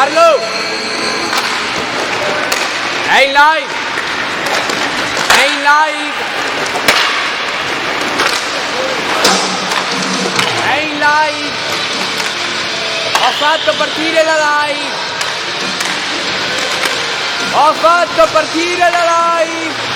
Carlo! È in live! È in live! È in live! Ho fatto partire la live! Ho fatto partire la live!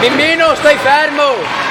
Mimmino, stai fermo!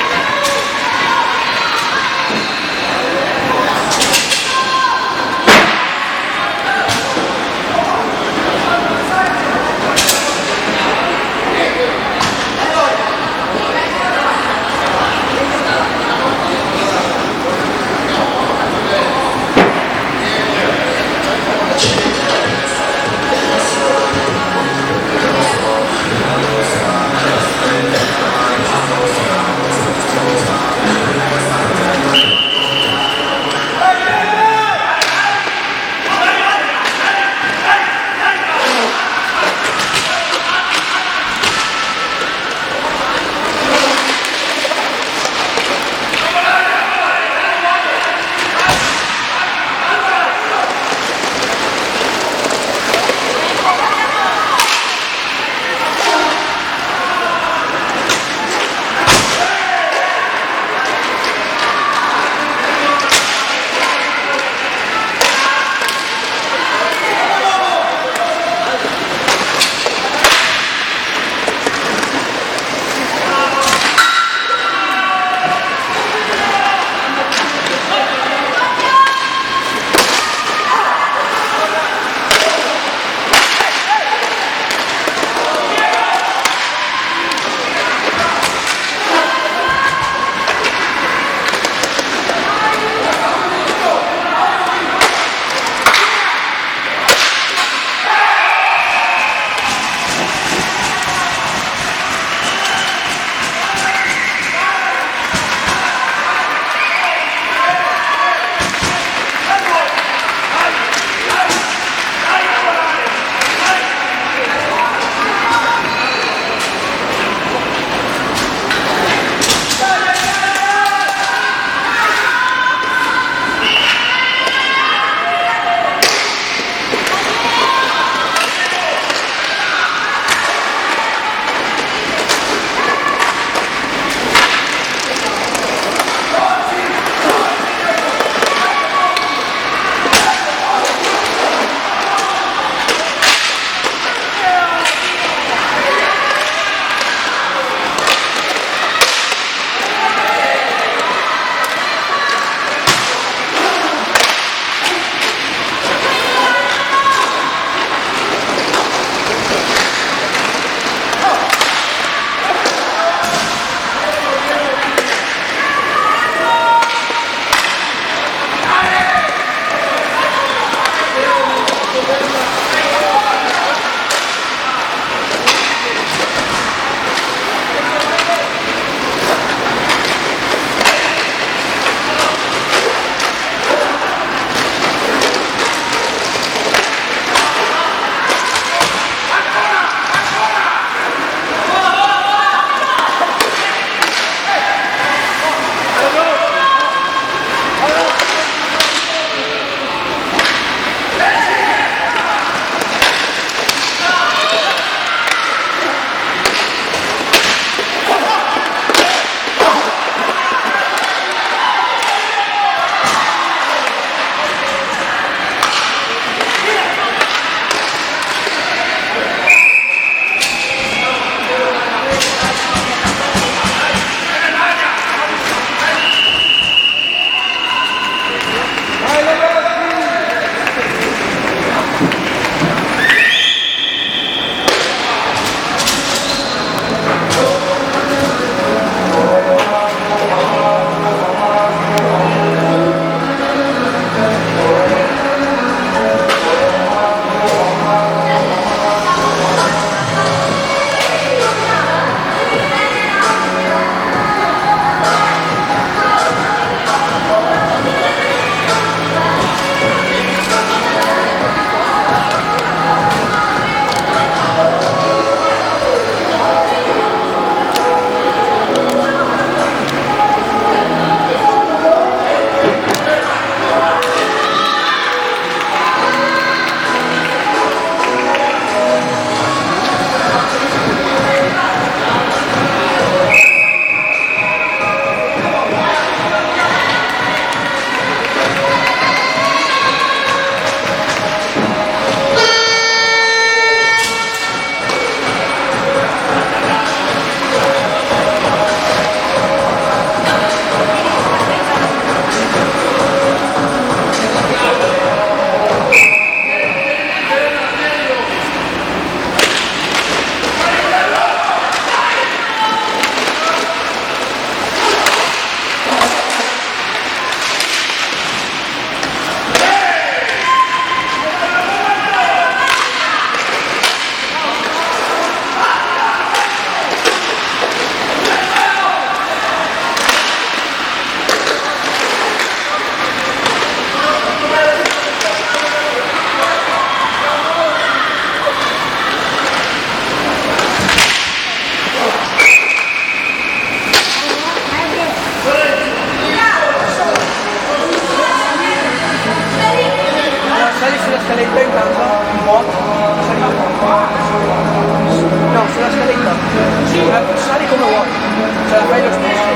la fai lo stesso.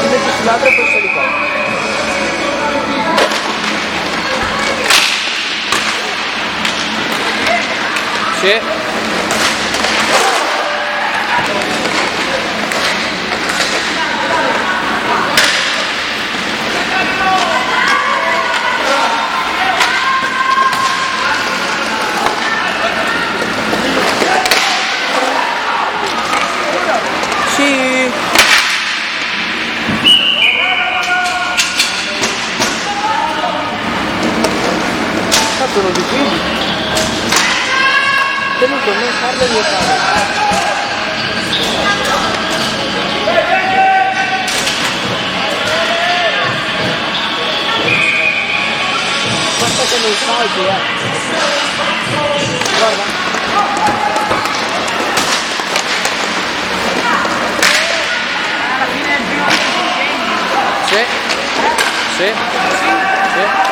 Ti metti sull'altro e poi sali qua. Sì. Sì. Fatto non di qui. Tenuto non farlo mio padre. Basta che non salti, guarda. Sì, sì, sì.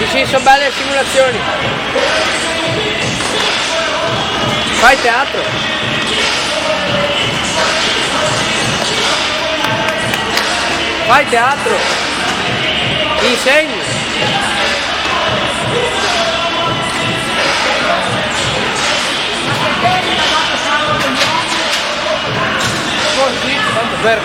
Sì, sono belle le simulazioni. Fai teatro. Fai teatro. Insegni. Così, tanto per...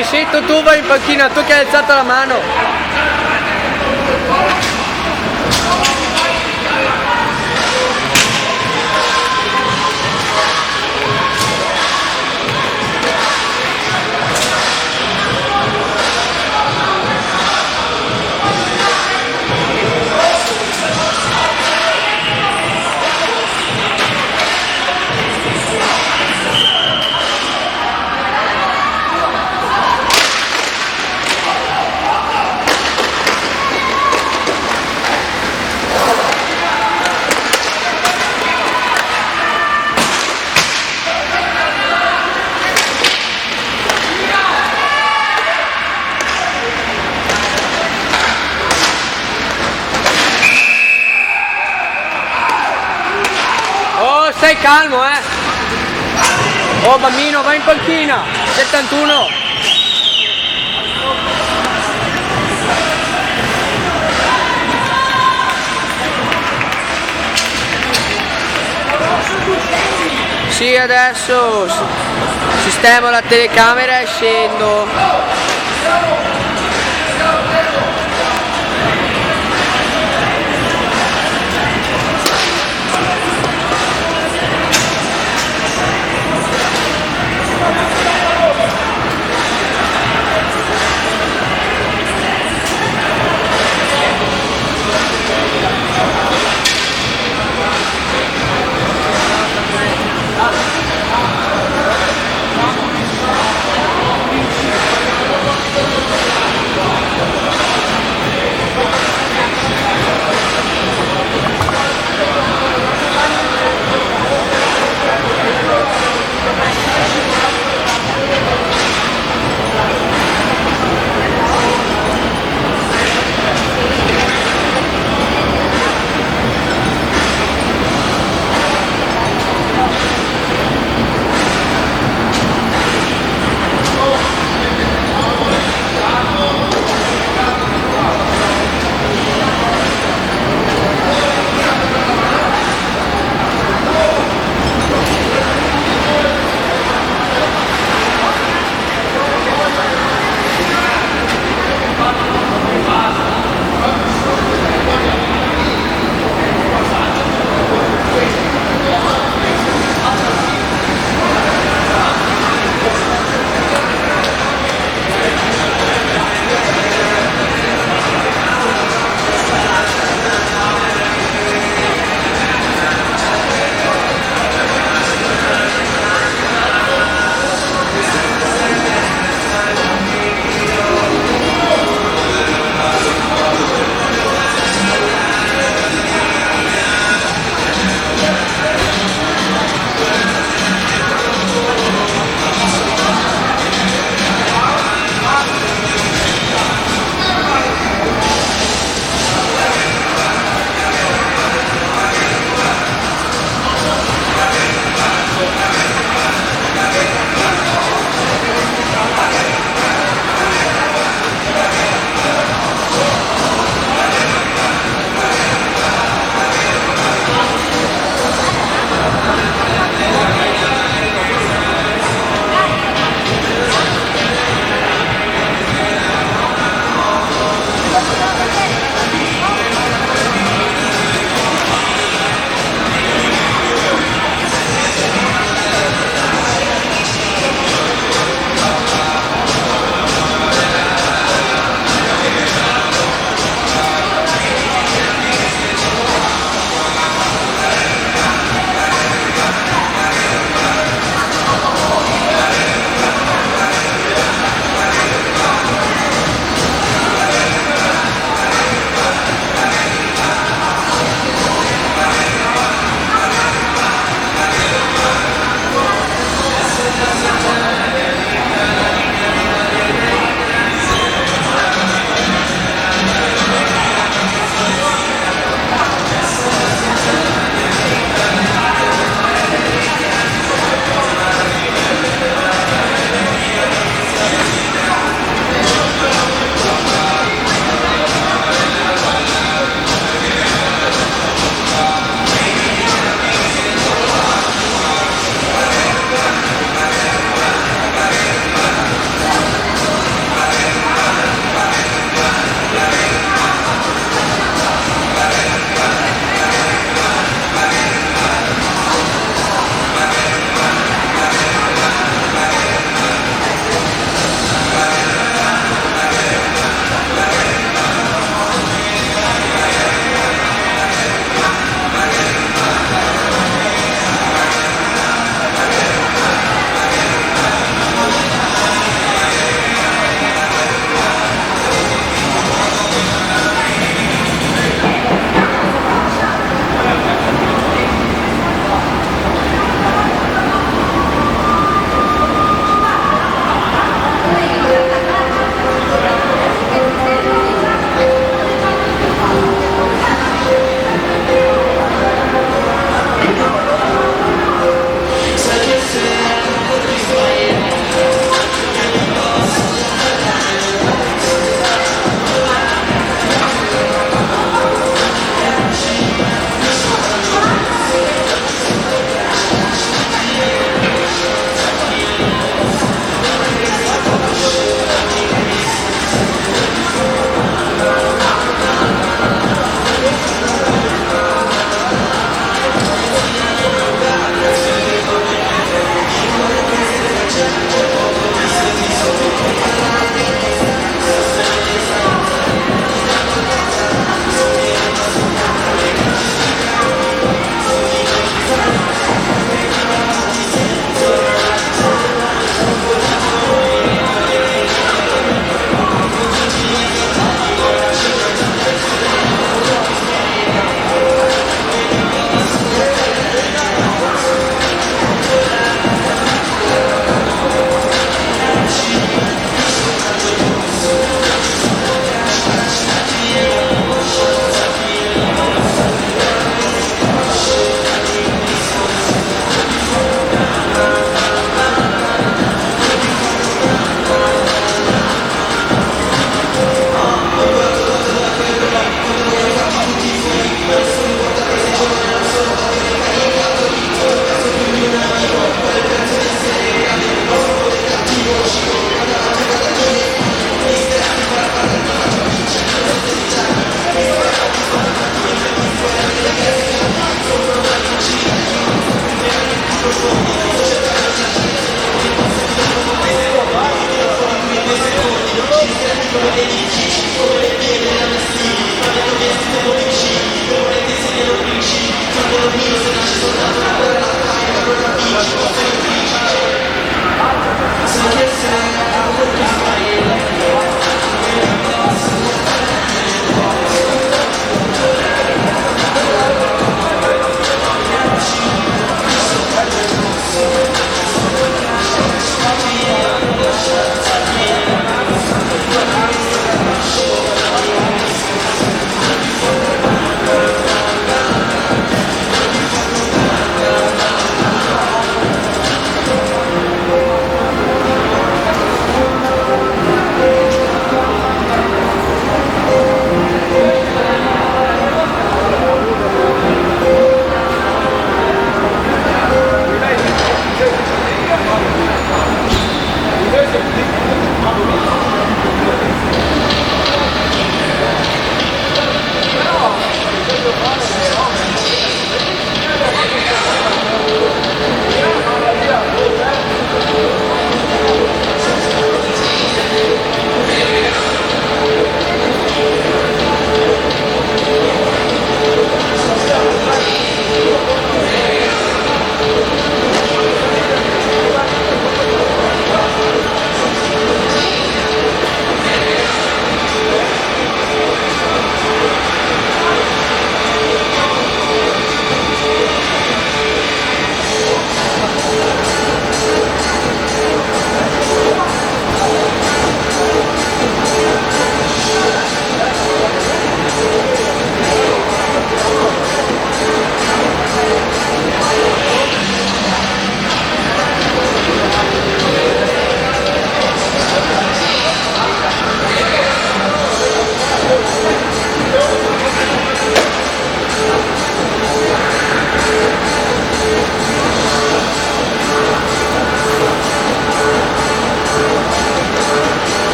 Sì, tu vai in panchina, tu che hai alzato la mano. Oh, stai calmo, eh! Oh, bambino, vai in panchina! 71! Sì, adesso sistemo la telecamera e scendo.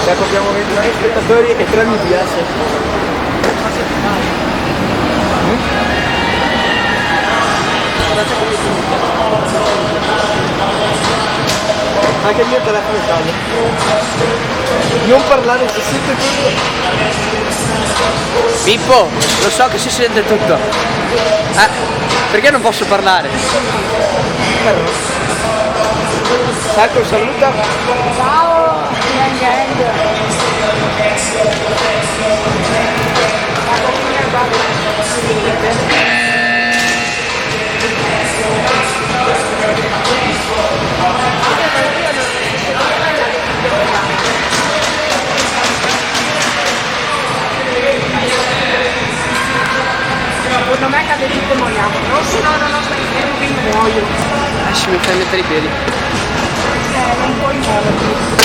Ecco, abbiamo 29 spettatori e 3 mi piace. Anche il mio telefono è caldo. Non parlare, si sente tutto. Pippo, lo so che si sente tutto. Perché non posso parlare? Sacco, saluta. Ciao, secondo me cade tutto e moriamo. No, stai fermo che io muoio. Mi fai mettere i piedi. Non puoi muoverti.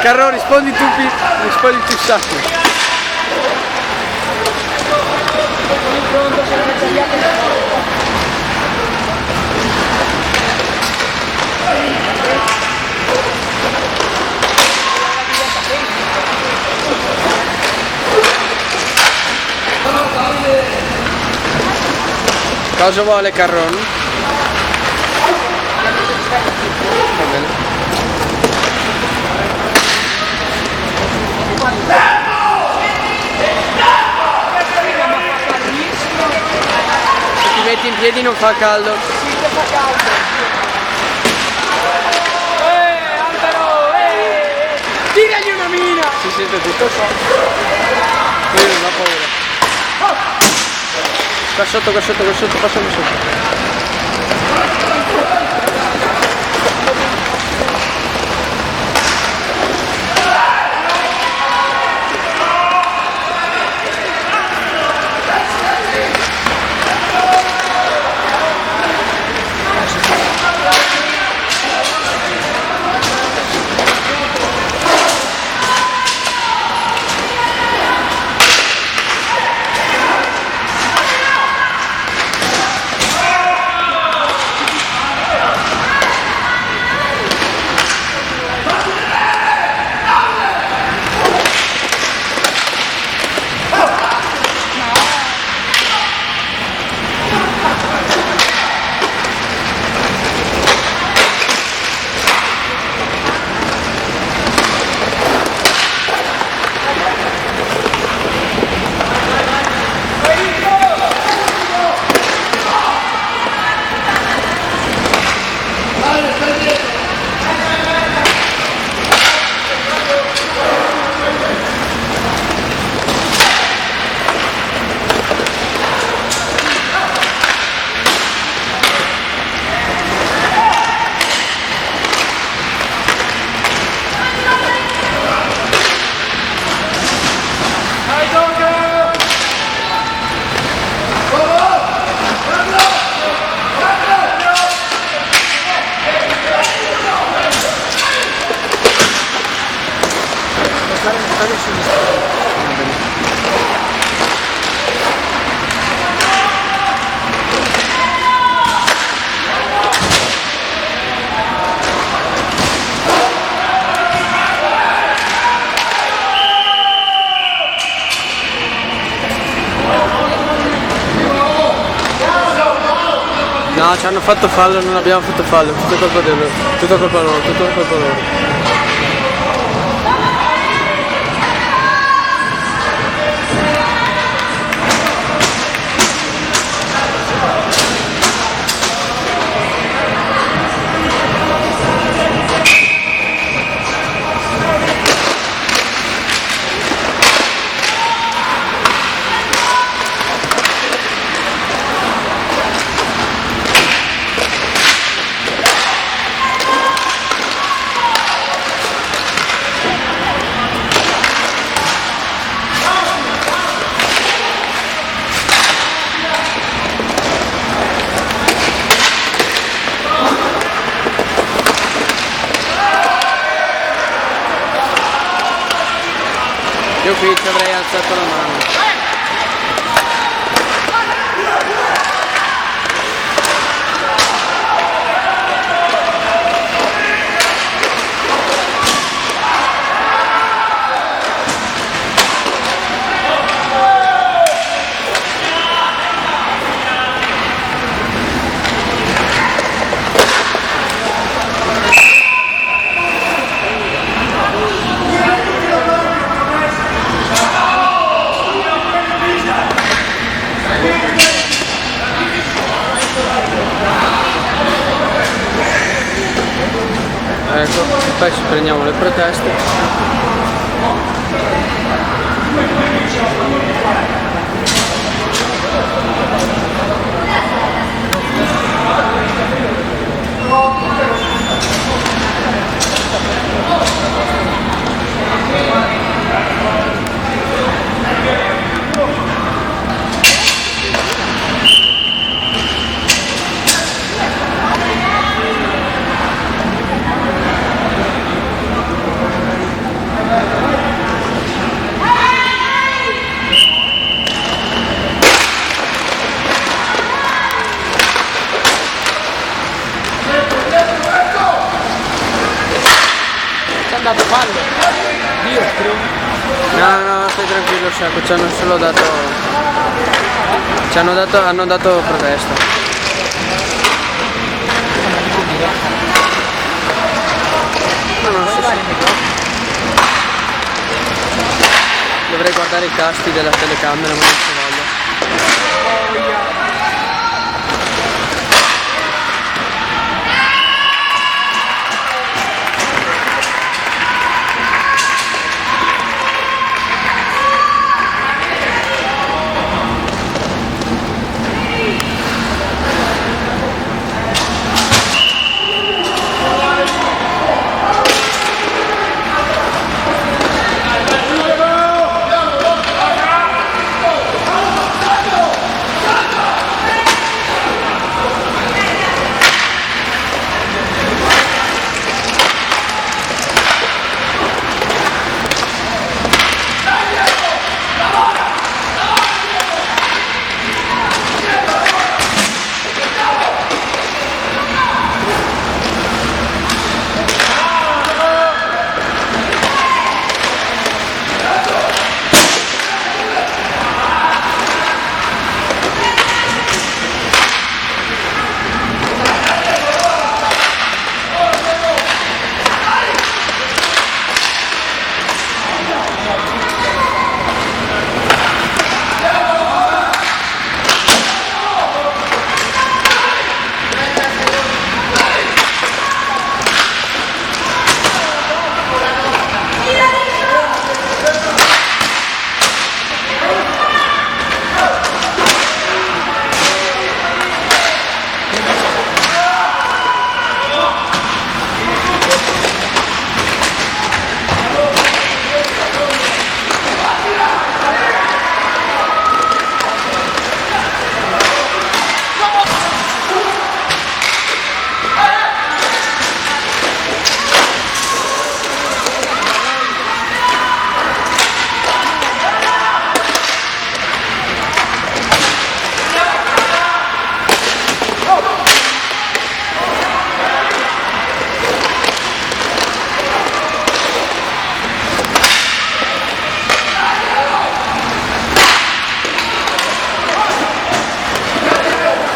Carlo, rispondi tu Sacco. Cosa vuole Carron? Va bene. Se ti metti in piedi non fa caldo. Tiragli una mina! Si sente tutto. Quindi non ha paura. Qua sotto, passami sotto. No, ci hanno fatto fallo, non abbiamo fatto fallo, tutto colpa loro, tutto colpa loro. Io qui ci avrei alzato la mano. proteste. È andato fallo. Dietro. No, stai tranquillo, Sciacco, ci hanno solo dato. Hanno dato protesta. Ma non so se... Dovrei guardare i tasti della telecamera, ma non ci voglio.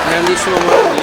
Grandissimo Morandi.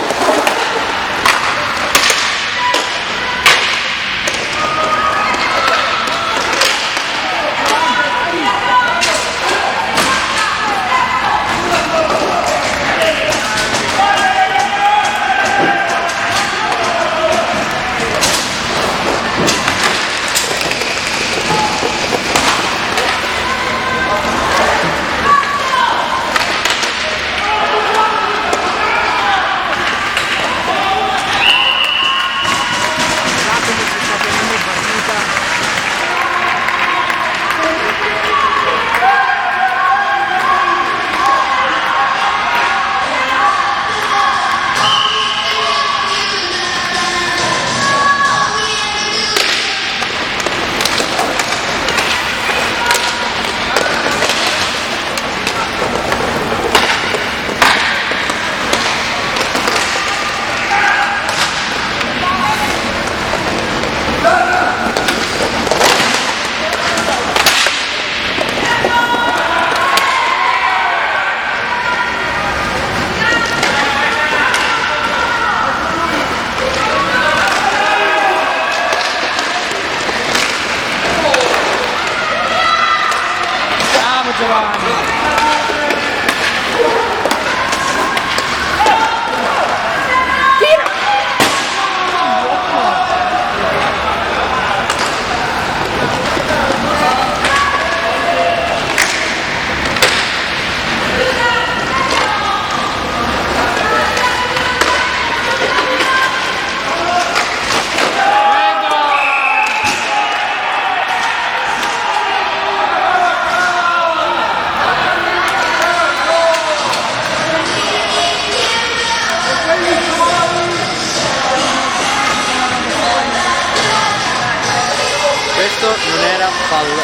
non era fallo.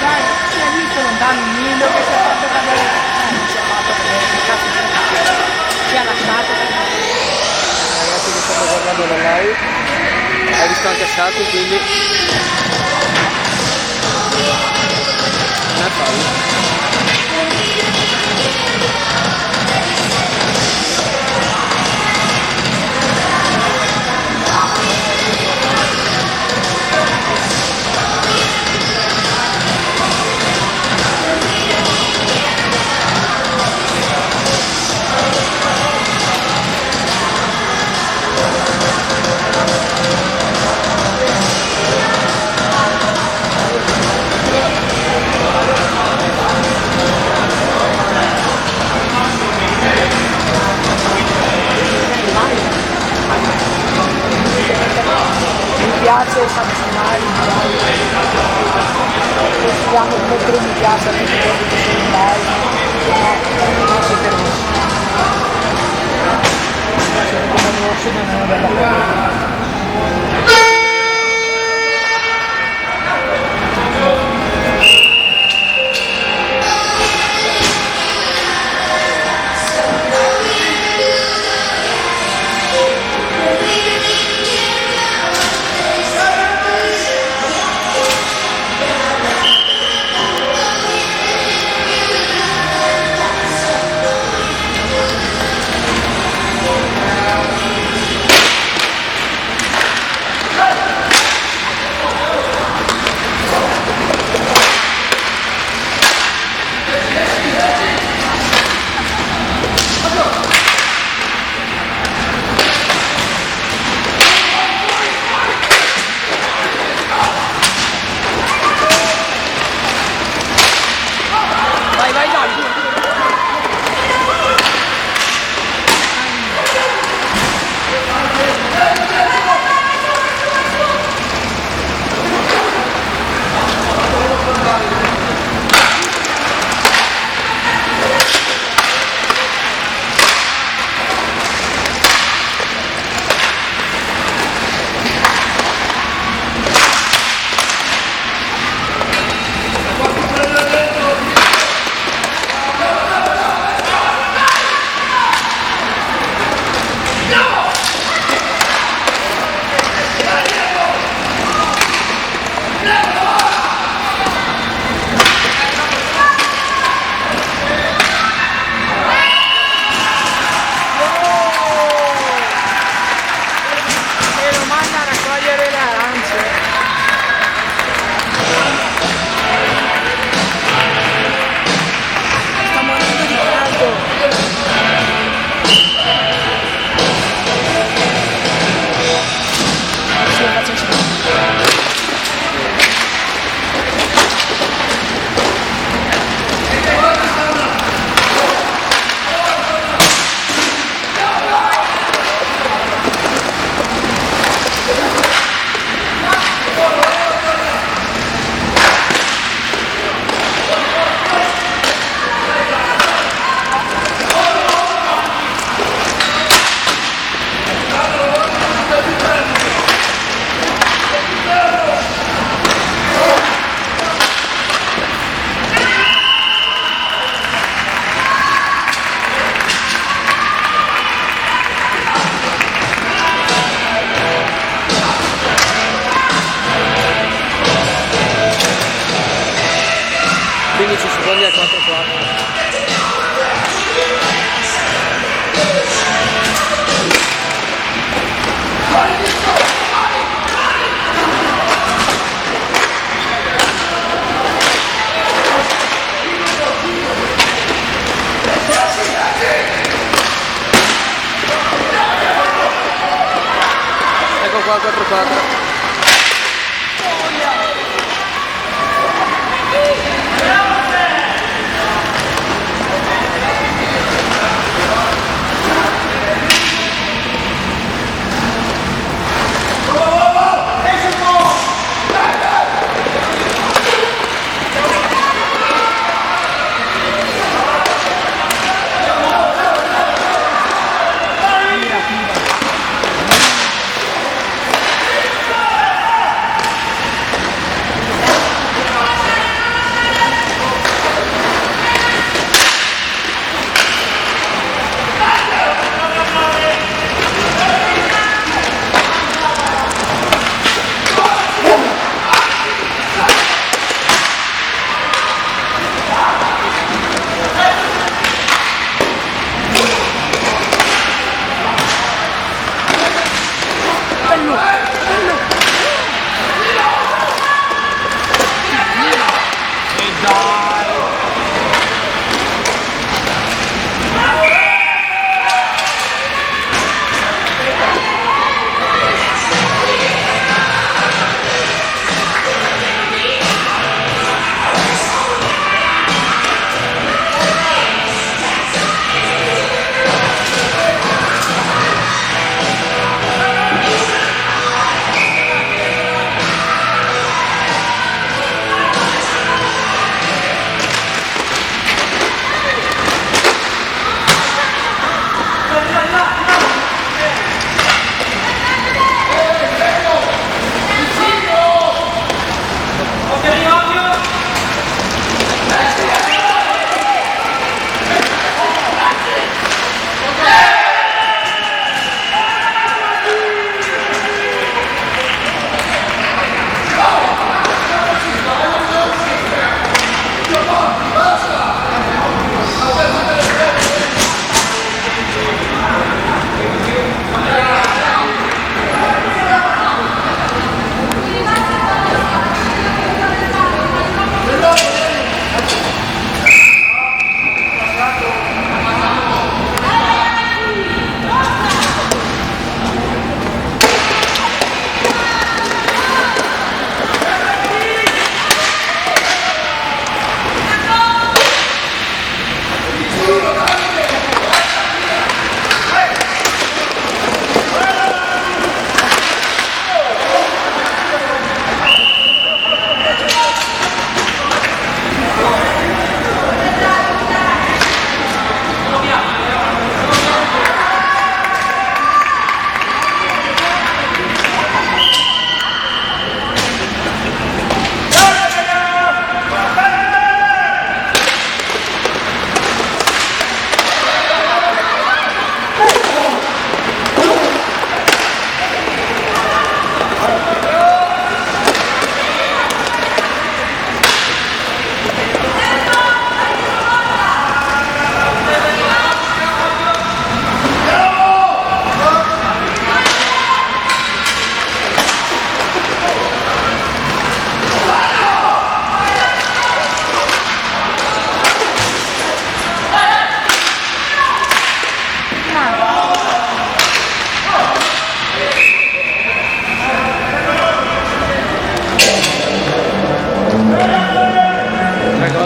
Dai, si è visto lontano il Nilo che si è fatto cadere. Non si è fatto cadere, che cazzo si è fatto? Si è lasciato. Ragazzi che stanno guardando la live. Hai visto anche Satu, quindi non è fallo. Mi piace sanzionare possiamo mettere mi piace a tutti quelli che sono in live, non siete rossi, siete come rossi non è una bella cosa. secondi al 4-4. Ecco qua 4-4.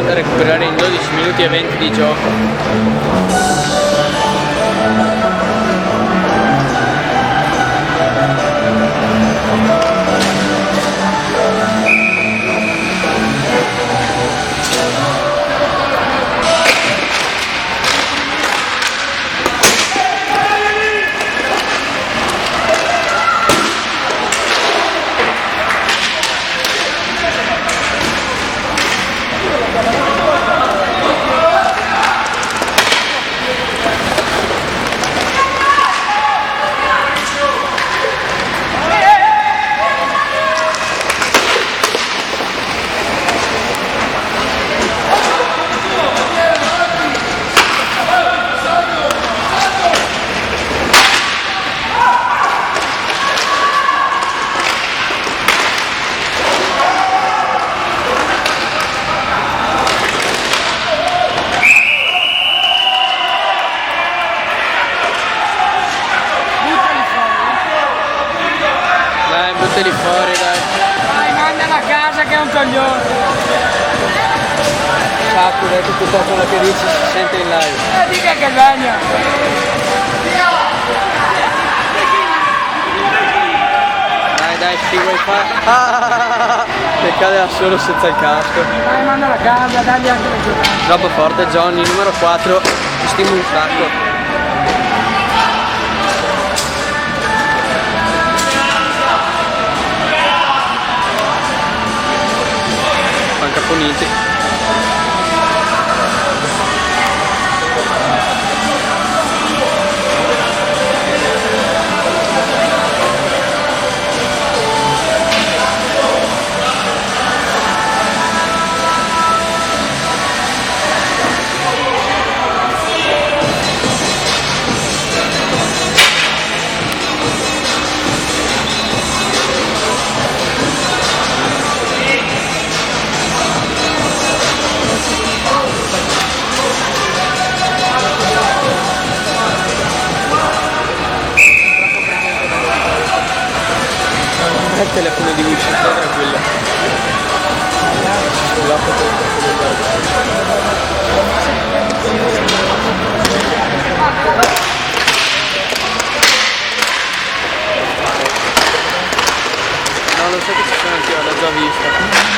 da recuperare in 12 minuti e 20 di gioco. Dai, buttali fuori, dai. Dai, mandala a casa che è un coglione. Sacco, dai, tutto quello che dici si sente in live. Dica che bagna. Dai, sì, vuoi fare? Che cade da solo senza il casco. Dai, mandala a casa, dagli anche le giocate. Troppo forte Johnny, numero 4, ti stimo un sacco. Manca Puniti. Il telefono di Luci, stai tranquillo. No, lo so che ci sono anch'io, l'ho già vista.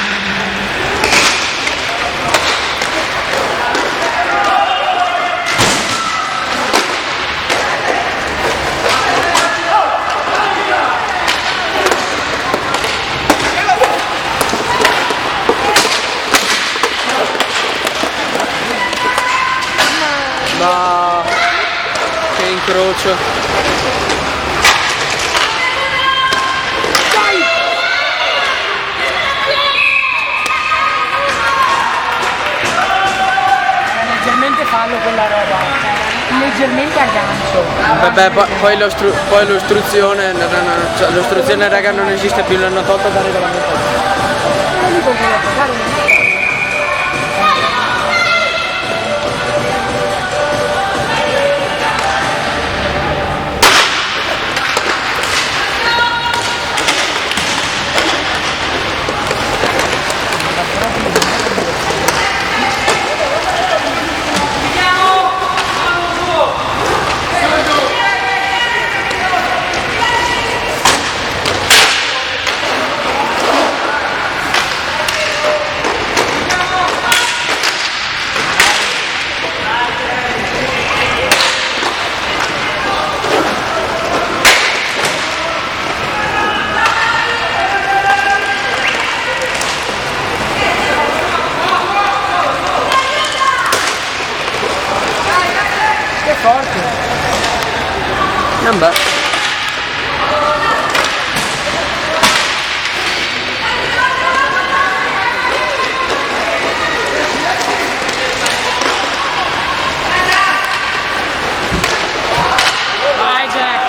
Ma che incrocio. Leggermente fallo quella roba. Leggermente a gancio. Vabbè, poi l'ostruzione, cioè, l'ostruzione raga non esiste più, l'hanno tolta da regolamento. Non dico che lo fare. Forte. Non va. Vai Jack.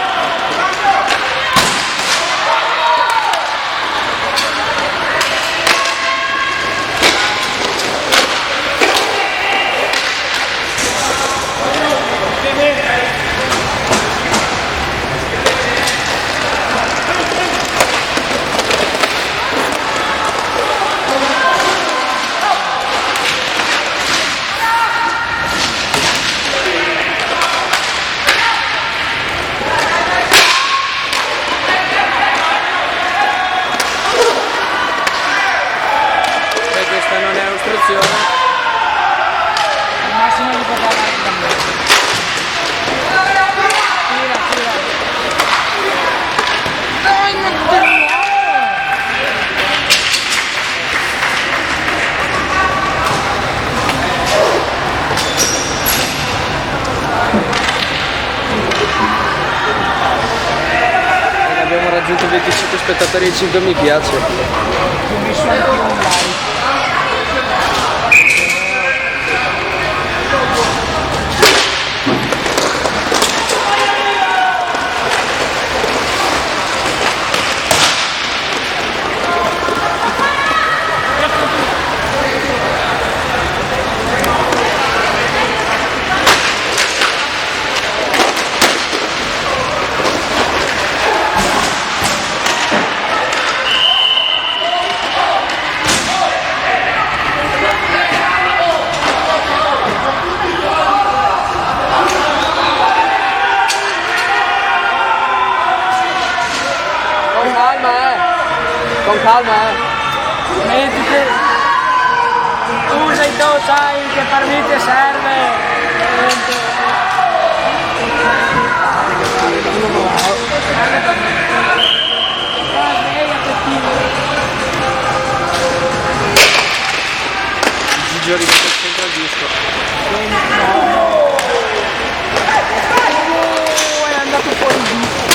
8 spettatori e 5 mi piace. Ho messo anche un like. Con calma, Metti che usa i tuoi, sai che per me ti serve. Gigio arriva al centro al disco. È andato fuori il disco.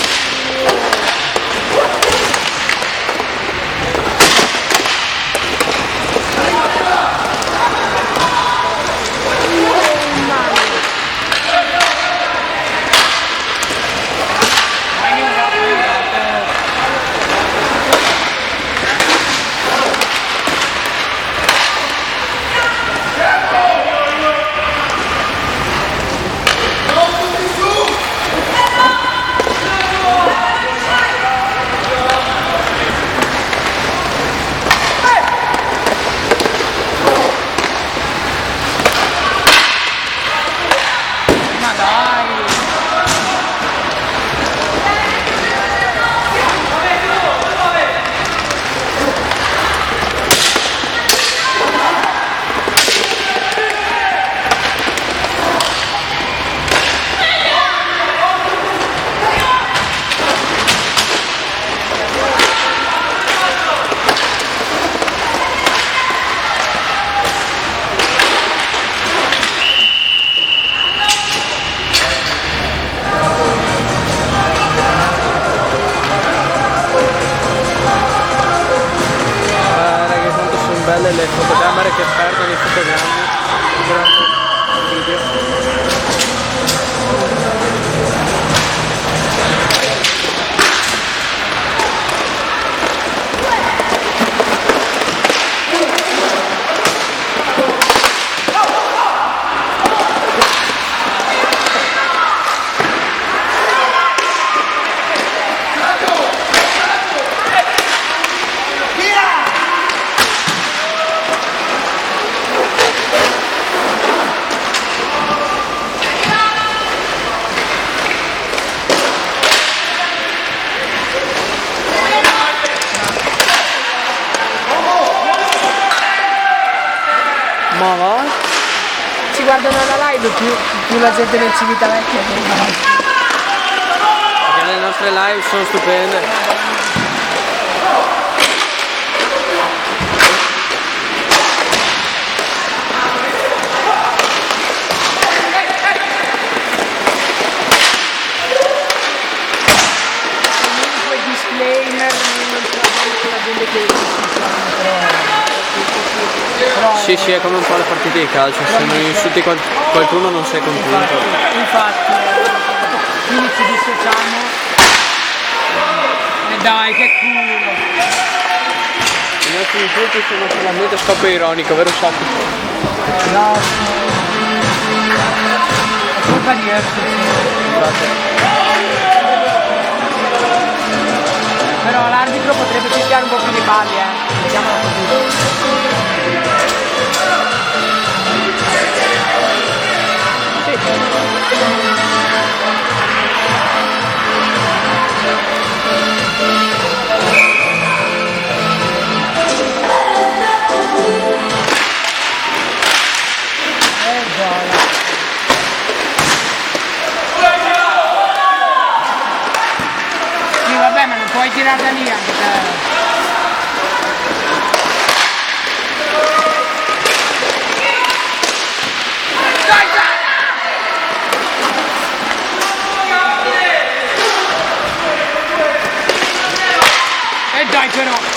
Belle le fotocamere che perdono i fotogrammi durante il video. Ma va? Ci guardano la live più la gente del Civitavecchia. Perché le nostre live sono stupende. Comunque disclaimer, non ce la gente che Sì, sì, è come un po' le partite di calcio, se non insulti qualcuno non sei contento. Infatti, quindi ci dissociamo. E dai, che culo! I nostri insulti sono solamente a scopo ironico, vero Sciacco? No, è colpa di Però l'arbitro potrebbe fischiare un po' più di balli, diciamolo così. Sì, vabbè, ma non puoi tirare da lì anche te.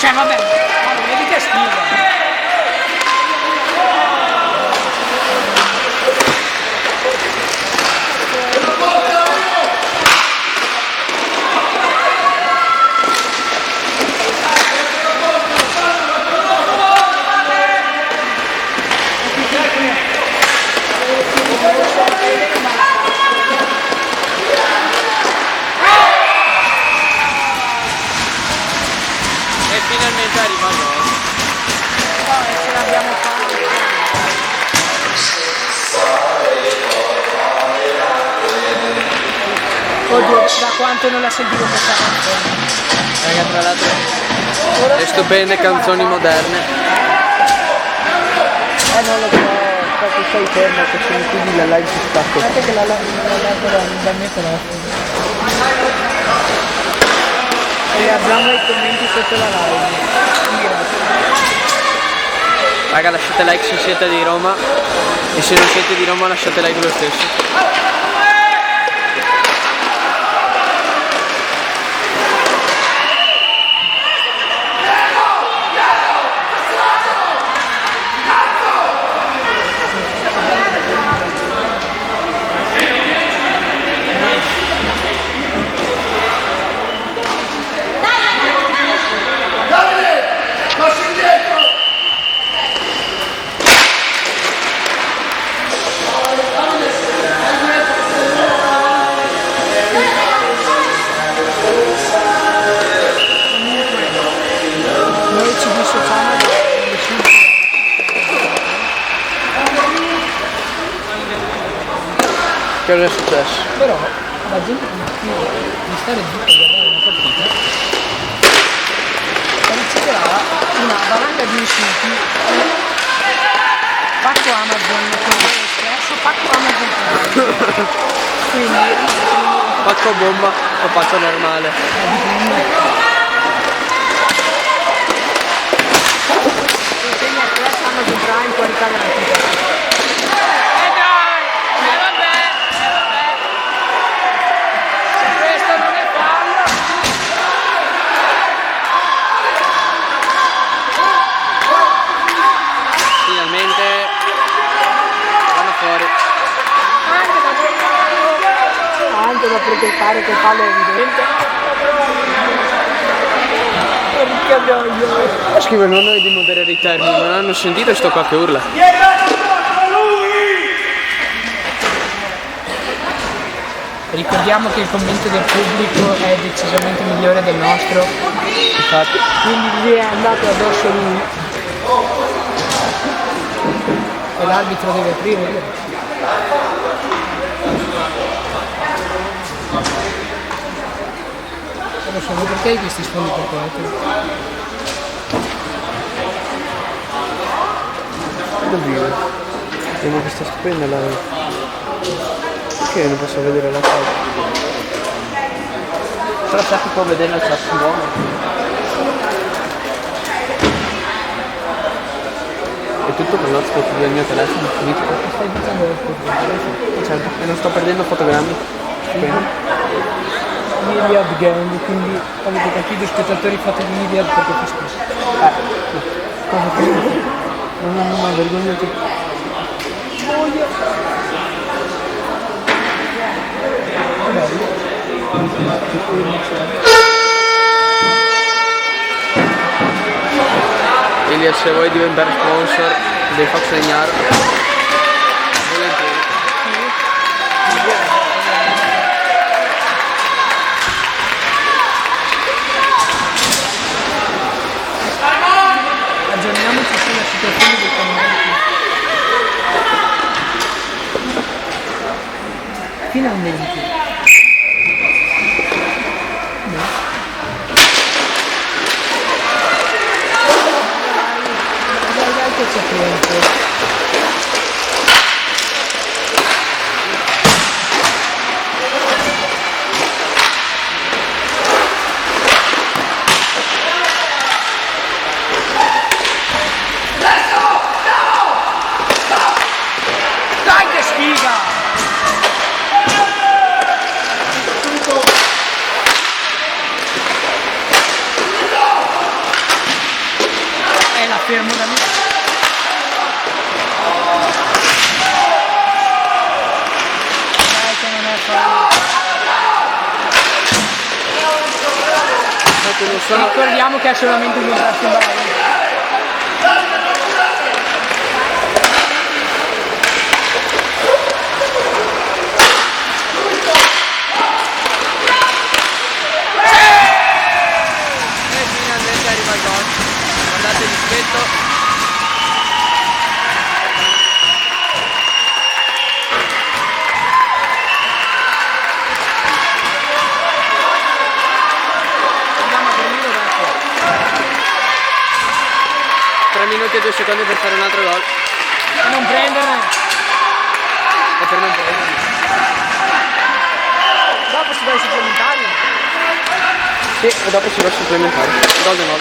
Cioè vabbè, allora, vedi che sfiga. E finalmente arriva il gol. Ce l'abbiamo fatta. Oddio, da quanto non la sentivo questa canzone. Raga, tra l'altro le stupende canzoni moderne. Non lo so, proprio stai fermo che se mi chiudi la live si stacco. Guardate che la dal mio telefono. E abbiamo i commenti sotto la live. Raga, lasciate like se siete di Roma e se non siete di Roma lasciate like lo stesso. Noi ci dissociamo dalle scelte. Che non è successo? Però la gente continua di stare zitto a guardare una partita e riceverà una valanga di insulti. Pacco Amazon con l'espresso, pacco Amazon con quindi Pacco bomba o pacco normale? insegna Flash Amazon Prime qualità garantita. Questo non è fallo. Finalmente vanno fuori. Anche da progettare che fallo è evidente. Porca gioia. Scrivono noi di moderare i termini, non hanno sentito sto qua che urla. Ricordiamo che il commento del pubblico è decisamente migliore del nostro. Infatti. Quindi vi è andato addosso lui. E l'arbitro deve aprire. Lo so, perché questi sfondi per Dove? Vediamo che sta stupenda la... Perché non posso vedere la cosa? Però sa che può vedere il chat nuovo. È tutto con l'hotspot del mio telefono, finito. stai dicendo il Certo, e non sto perdendo fotogrammi. Bene. Myriad Gang, quindi avete capito spettatori fate di Myriad perché fi scusa. Cosa che... No, vergognati. Elia, se vuoi diventare sponsor devi far segnare. Volentieri. Aggiorniamoci sulla situazione dei commenti. Finalmente. Dai che c'è tempo. Dai che sfiga! la fermo da me. Dai che non è facile. Ricordiamo che è solamente un contrasto in ballo. Finalmente arriva il gol. Guardate il rispetto. Andiamo a dormire adesso. 3 minuti e 2 secondi per fare un altro gol. E non prenderne. E per non prendere. Dopo si va ai supplementari. Sì, e dopo si va a supplementare. Gol di gol.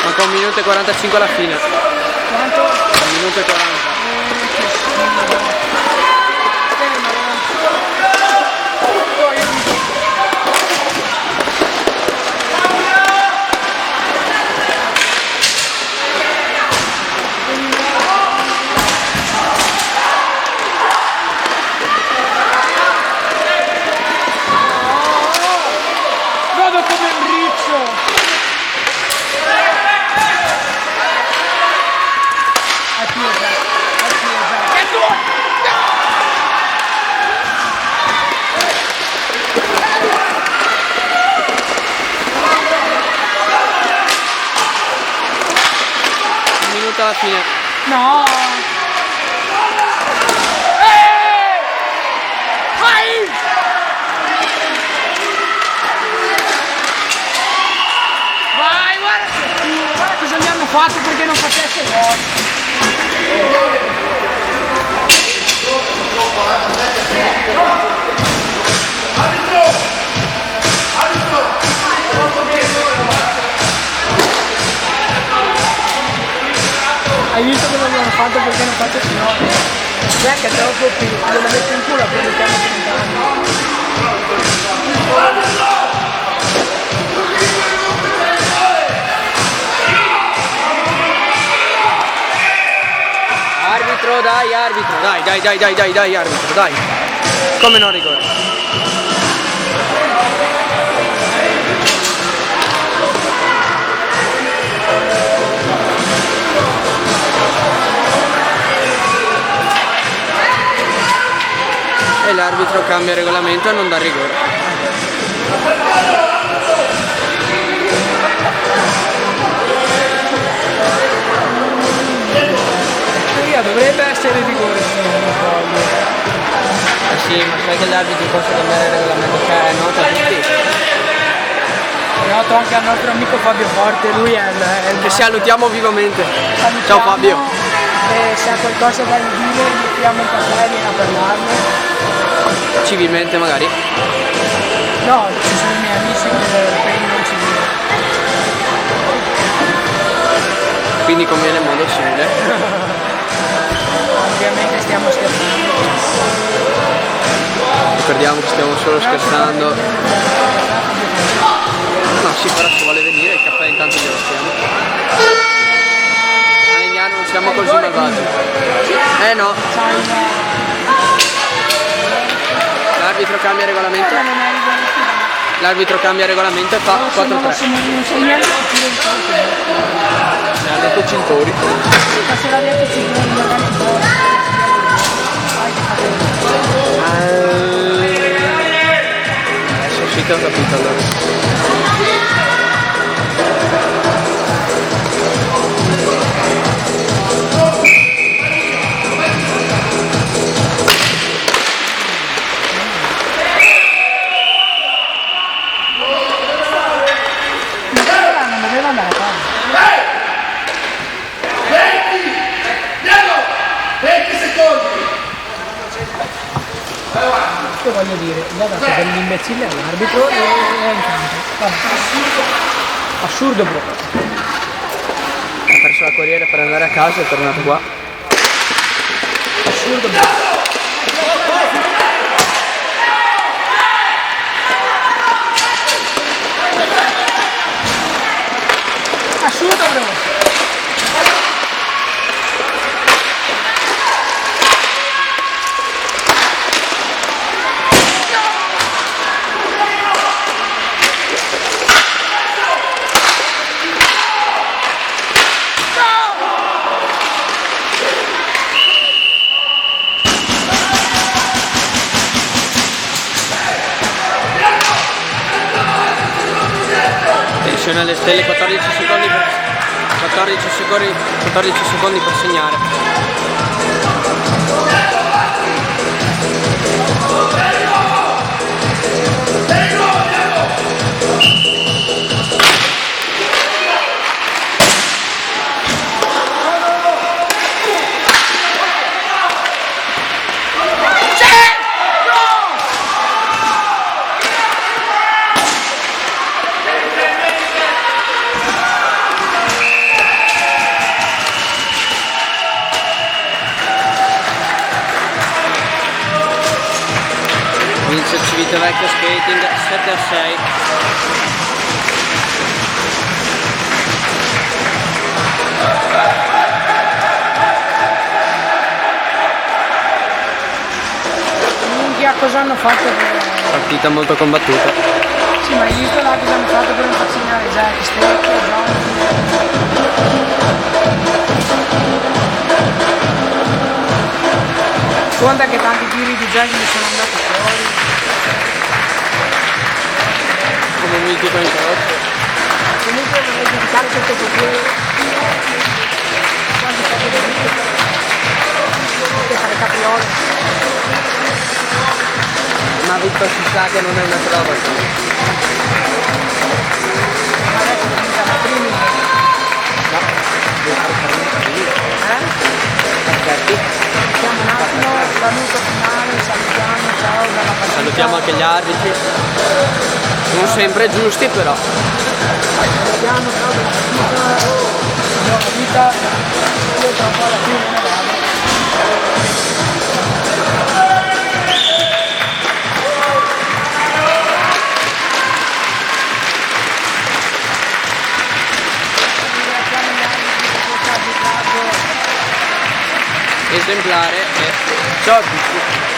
Manca 1 minuto e 45 alla fine. Quanto? 1 minuto e 40. Vado come un riccio! È chiusa, è chiusa. E tu! Un minuto alla fine. No! Vai! Vai, guarda cosa mi hanno fatto perché non facesse gol. Hai visto cosa mi hanno fatto perché non faccio no? Guarda che dopo lo metto in culo per il piano centrale. Arbitro, dai, arbitro. Dai, arbitro, dai. Come no rigore? E l'arbitro cambia il regolamento e non dà rigore. Dovrebbe essere rigore se non mi sbaglio. Eh sì, ma sai che l'arbitro può cambiare il regolamento, cioè è noto a tutti. È noto anche al nostro amico Fabio Forte, lui è il Che salutiamo vivamente. salutiamo, Ciao Fabio. E se ha qualcosa da dire gli offriamo un caffè e viene a parlarne. Civilmente magari. No, ci sono i miei amici per il non civile. Quindi conviene in modo simile. Ovviamente stiamo scherzando. Ricordiamo che stiamo solo scherzando. No, sì, però se vuole venire il caffè intanto glielo offriamo. oggi. No. L'arbitro cambia regolamento. L'arbitro cambia regolamento e fa 4-3. Non so niente, Ne ha detto Cintori. ma se l'ha detto Cintori magari Adesso sì che ho capito allora. non doveva andare a casa. 20 secondi! Io voglio dire, gli ha dato dell'imbecille all'arbitro e è in campo. Vabbè. Assurdo proprio. Ha perso la corriere per andare a casa e è tornato qua. Assurdo proprio. Assurdo proprio. Tensione alle stelle, 14 secondi per segnare. Vince Civitavecchia Skating 7-6. Minchia, cosa hanno fatto per... Partita molto combattuta. Sì, ma hai visto là cosa hanno fatto per non far segnare Jack, Stecchio, Conta che tanti tiri di Jack mi sono andati fuori. Come un mitico incrocio. Comunque vorrei giudicare questo portiere. Quanti fate le vite? Che fare capriole. Ma Vittor si sa che non è una trova. Ma adesso diventano primi. Facciamo un attimo, saluto finale, salutiamo, ciao dalla partita. Salutiamo anche gli arbitri. Non sempre giusti però. Salutiamo, ciao dalla partita. Buona vita. Io tra un po' alla fine me ne vado. Esemplare e ciao a tutti.